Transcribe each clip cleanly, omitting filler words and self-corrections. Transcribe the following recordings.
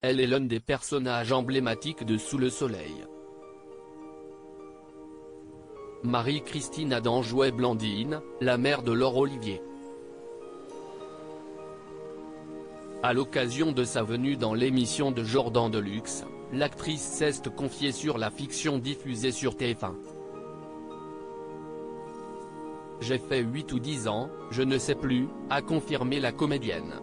Elle est l'un des personnages emblématiques de Sous le soleil. Marie-Christine Adam jouait Blandine, la mère de Laure Olivier. À l'occasion de sa venue dans l'émission de Jordan Deluxe, l'actrice s'est confiée sur la fiction diffusée sur TF1. J'ai fait 8 ou 10 ans, je ne sais plus, a confirmé la comédienne.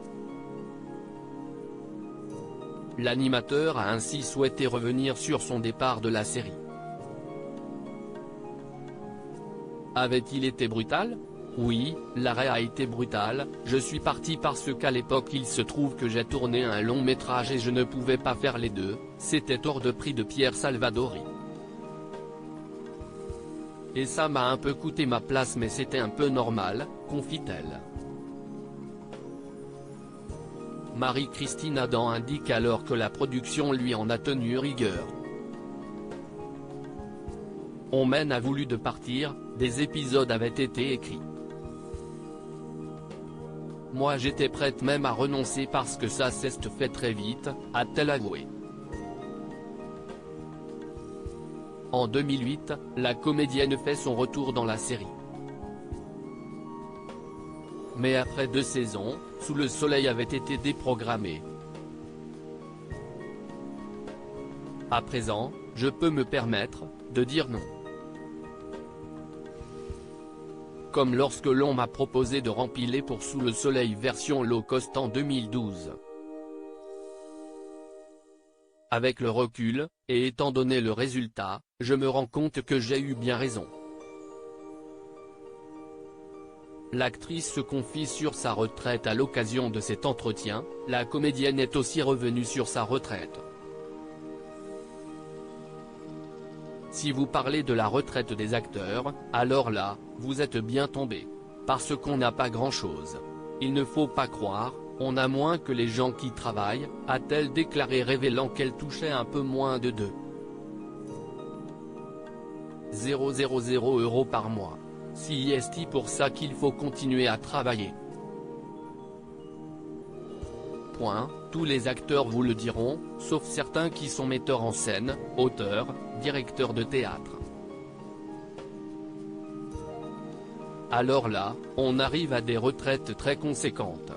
L'animateur a ainsi souhaité revenir sur son départ de la série. Avait-il été brutal ? Oui, l'arrêt a été brutal, je suis parti parce qu'à l'époque il se trouve que j'ai tourné un long métrage et je ne pouvais pas faire les deux, c'était hors de prix de Pierre Salvadori. Et ça m'a un peu coûté ma place mais c'était un peu normal, confie-t-elle. Marie-Christine Adam indique alors que la production lui en a tenu rigueur. On m'en a voulu de partir, des épisodes avaient été écrits. Moi j'étais prête même à renoncer parce que ça s'est fait très vite, a-t-elle avoué. En 2008, la comédienne fait son retour dans la série. Mais après 2 saisons, Sous le soleil avait été déprogrammé. À présent, je peux me permettre de dire non. Comme lorsque l'on m'a proposé de rempiler pour Sous le soleil version low cost en 2012. Avec le recul, et étant donné le résultat, je me rends compte que j'ai eu bien raison. L'actrice se confie sur sa retraite à l'occasion de cet entretien, la comédienne est aussi revenue sur sa retraite. Si vous parlez de la retraite des acteurs, alors là, vous êtes bien tombé. Parce qu'on n'a pas grand-chose. Il ne faut pas croire, on a moins que les gens qui travaillent, a-t-elle déclaré révélant qu'elle touchait un peu moins de 2,000 € par mois. Si est pour ça qu'il faut continuer à travailler. Point, tous les acteurs vous le diront, sauf certains qui sont metteurs en scène, auteurs, directeurs de théâtre. Alors là, on arrive à des retraites très conséquentes.